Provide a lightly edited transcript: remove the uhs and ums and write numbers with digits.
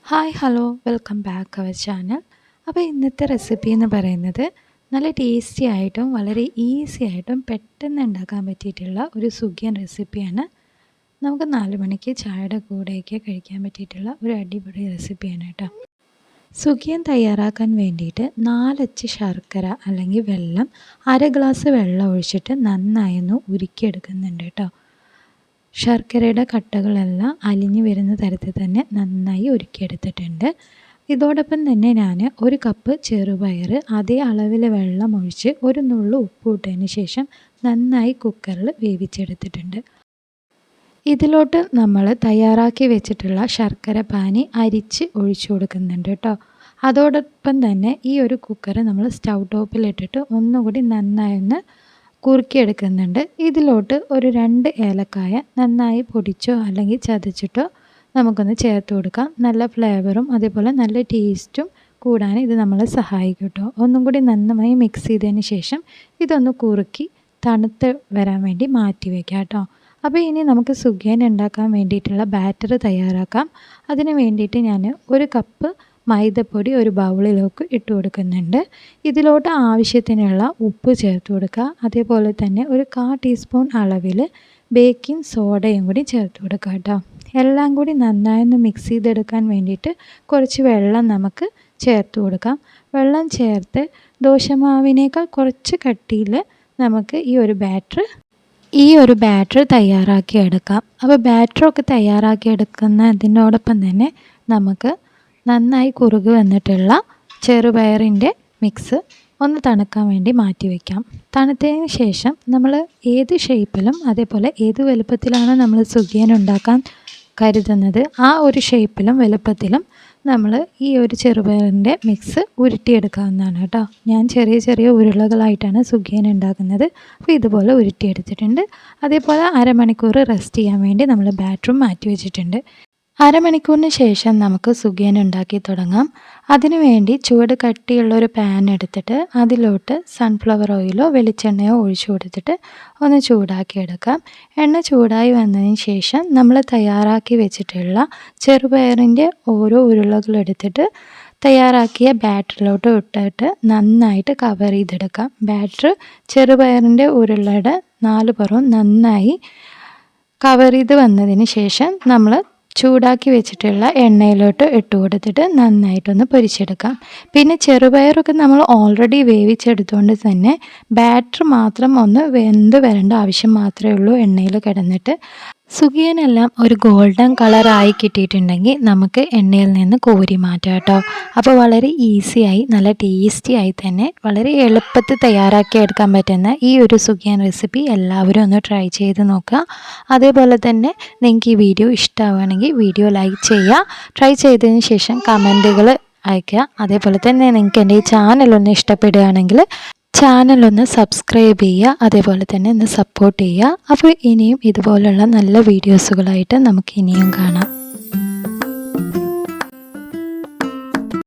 Hi hello welcome back our channel. അപ്പോൾ ഇന്നത്തെ recipe എന്ന് പറയുന്നത് നല്ല ടേസ്റ്റി ആയിട്ടും വളരെ ഈസി ആയിട്ടും പെട്ടെന്ന് ഉണ്ടാക്കാൻ പറ്റിയിട്ടുള്ള ഒരു സുഖിയൻ റെസിപ്പിയാണ്. നമുക്ക് 4 മണിക്ക് ചായയുടെ കൂടെയൊക്കെ കഴിക്കാൻ പറ്റിയിട്ടുള്ള ഒരു അടിപൊളി റെസിപ്പിയാണ് കേട്ടോ. സുഖിയൻ തയ്യാറാക്കാൻ വേണ്ടിയിട്ട് 4 അച്ച് ശർക്കര അല്ലെങ്കിൽ വെള്ളം 1/2 ഗ്ലാസ് വെള്ളം ഒഴിച്ചിട്ട് നന്നായി ഒന്ന് ഉരുക്കിയെടുക്കുന്നുണ്ട് കേട്ടോ. ശർക്കരയുടെ കട്ടകളെല്ലാം അലിഞ്ഞു വരുന്ന തരത്തിൽ തന്നെ നന്നായി ഉരുക്കിയെടുത്തിട്ടുണ്ട്. ഇതോടൊപ്പം തന്നെ ഞാൻ 1 കപ്പ് ചെറുപയർ അതേ അളവിൽ വെള്ളം ഒഴിച്ച് ഒരു നുള്ളു ഉപ്പ് ഇട്ടതിന് ശേഷം നന്നായി കുക്കറിൽ വേവിച്ചെടുത്തിട്ടുണ്ട്. ഇതിലോട്ട് നമ്മൾ തയ്യാറാക്കി വെച്ചിട്ടുള്ള ശർക്കര പാനി അരിച്ച് ഒഴിച്ചു കൊടുക്കുന്നുണ്ട് കേട്ടോ. അതോടൊപ്പം തന്നെ ഈ ഒരു കുക്കർ നമ്മൾ സ്റ്റൗ ടോപ്പിലിട്ടിട്ട് ഒന്നുകൂടി നന്നായി ഒന്ന് കുറുക്കിയെടുക്കുന്നുണ്ട്. ഇതിലോട്ട് ഒരു 2 ഏലക്കായ നന്നായി പൊടിച്ചോ അല്ലെങ്കിൽ ചതച്ചിട്ടോ നമുക്കൊന്ന് ചേർത്ത് കൊടുക്കാം. നല്ല ഫ്ലേവറും അതേപോലെ നല്ല ടേസ്റ്റും കൂടാൻ ഇത് നമ്മളെ സഹായിക്കും കേട്ടോ. ഒന്നും കൂടി നന്നായി മിക്സ് ചെയ്തതിന് ശേഷം ഇതൊന്ന് കുറുക്കി തണുത്ത് വരാൻ വേണ്ടി മാറ്റി വയ്ക്കാം കേട്ടോ. അപ്പോൾ ഇനി നമുക്ക് സുഖിയൻ ഉണ്ടാക്കാൻ വേണ്ടിയിട്ടുള്ള ബാറ്റർ തയ്യാറാക്കാം. അതിന് വേണ്ടിയിട്ട് ഞാൻ 1 കപ്പ് മൈദപ്പൊടി ഒരു ബൗളിലേക്ക് ഇട്ട് കൊടുക്കുന്നുണ്ട്. ഇതിലോട്ട് ആവശ്യത്തിനുള്ള ഉപ്പ് ചേർത്ത് കൊടുക്കുക. അതേപോലെ തന്നെ ഒരു 1/4 ടീസ്പൂൺ അളവിൽ ബേക്കിംഗ് സോഡയും കൂടി ചേർത്ത് കൊടുക്കുക കേട്ടോ. എല്ലാം കൂടി നന്നായൊന്ന് മിക്സ് ചെയ്തെടുക്കാൻ വേണ്ടിയിട്ട് കുറച്ച് വെള്ളം നമുക്ക് ചേർത്ത് കൊടുക്കാം. വെള്ളം ചേർത്ത് ദോശമാവിനേക്കാൾ കുറച്ച് കട്ടിയിൽ നമുക്ക് ഈ ഒരു ബാറ്റർ തയ്യാറാക്കിയെടുക്കാം. അപ്പോൾ ബാറ്ററൊക്കെ തയ്യാറാക്കിയെടുക്കുന്നതിനോടൊപ്പം തന്നെ നമുക്ക് നന്നായി കുറുകി വന്നിട്ടുള്ള ചെറുപയറിൻ്റെ മിക്സ് ഒന്ന് തണുക്കാൻ വേണ്ടി മാറ്റി വയ്ക്കാം. തണുത്തതിന് ശേഷം നമ്മൾ ഏത് ഷേപ്പിലും അതേപോലെ ഏത് വലുപ്പത്തിലാണ് നമ്മൾ സുഖിയൻ ഉണ്ടാക്കാൻ കരുതുന്നത് ആ ഒരു ഷേപ്പിലും വലുപ്പത്തിലും നമ്മൾ ഈ ഒരു ചെറുപയറിൻ്റെ മിക്സ് ഉരുട്ടിയെടുക്കാവുന്നതാണ് കേട്ടോ. ഞാൻ ചെറിയ ചെറിയ ഉരുളകളായിട്ടാണ് സുഖിയൻ ഉണ്ടാക്കുന്നത്. അപ്പോൾ ഇതുപോലെ ഉരുട്ടിയെടുത്തിട്ടുണ്ട്. അതേപോലെ അരമണിക്കൂർ റെസ്റ്റ് ചെയ്യാൻ വേണ്ടി നമ്മൾ ബാറ്ററും മാറ്റി വെച്ചിട്ടുണ്ട്. അരമണിക്കൂറിന് ശേഷം നമുക്ക് സുഖിയൻ ഉണ്ടാക്കി തുടങ്ങാം. അതിനു വേണ്ടി ചൂട് കട്ടിയുള്ള ഒരു പാൻ എടുത്തിട്ട് അതിലോട്ട് സൺഫ്ലവർ ഓയിലോ വെളിച്ചെണ്ണയോ ഒഴിച്ചു കൊടുത്തിട്ട് ഒന്ന് ചൂടാക്കിയെടുക്കാം. എണ്ണ ചൂടായി വന്നതിന് ശേഷം നമ്മൾ തയ്യാറാക്കി വെച്ചിട്ടുള്ള ചെറുപയറിൻ്റെ ഓരോ ഉരുളകളെടുത്തിട്ട് തയ്യാറാക്കിയ ബാറ്ററിലോട്ട് ഇട്ടിട്ട് നന്നായിട്ട് കവർ ചെയ്തെടുക്കാം. ബാറ്റർ ചെറുപയറിൻ്റെ ഉരുളയുടെ 4 പുറവും നന്നായി കവർ ചെയ്ത് വന്നതിന് ശേഷം നമ്മൾ ചൂടാക്കി വെച്ചിട്ടുള്ള എണ്ണയിലോട്ട് ഇട്ട് കൊടുത്തിട്ട് നന്നായിട്ടൊന്ന് പൊരിച്ചെടുക്കാം. പിന്നെ ചെറുപയറൊക്കെ നമ്മൾ ഓൾറെഡി വേവിച്ചെടുത്തുകൊണ്ട് തന്നെ ബാറ്റർ മാത്രം ഒന്ന് വെന്ത് വരേണ്ട ആവശ്യം മാത്രമേ ഉള്ളൂ. എണ്ണയിൽ കിടന്നിട്ട് സുഖിയനെല്ലാം ഒരു ഗോൾഡൻ കളറായി കിട്ടിയിട്ടുണ്ടെങ്കിൽ നമുക്ക് എണ്ണയിൽ നിന്ന് കോരി മാറ്റാം കേട്ടോ. അപ്പോൾ വളരെ ഈസിയായി നല്ല ടേസ്റ്റി ആയി തന്നെ വളരെ എളുപ്പത്തിൽ തയ്യാറാക്കി എടുക്കാൻ പറ്റുന്ന ഈ ഒരു സുഖിയൻ റെസിപ്പി എല്ലാവരും ഒന്ന് ട്രൈ ചെയ്ത് നോക്കുക. അതേപോലെ തന്നെ നിങ്ങൾക്ക് ഈ വീഡിയോ ഇഷ്ടമാവുകയാണെങ്കിൽ വീഡിയോ ലൈക്ക് ചെയ്യുക. ട്രൈ ചെയ്തതിന് ശേഷം കമൻറ്റുകൾ അയയ്ക്കുക. അതേപോലെ തന്നെ നിങ്ങൾക്ക് എൻ്റെ ഈ ചാനലൊന്ന് ഇഷ്ടപ്പെടുകയാണെങ്കിൽ ചാനലൊന്ന് സബ്സ്ക്രൈബ് ചെയ്യുക. അതേപോലെ തന്നെ ഒന്ന് സപ്പോർട്ട് ചെയ്യുക. അപ്പോൾ ഇനിയും ഇതുപോലുള്ള നല്ല വീഡിയോസുകളായിട്ട് നമുക്ക് ഇനിയും കാണാം.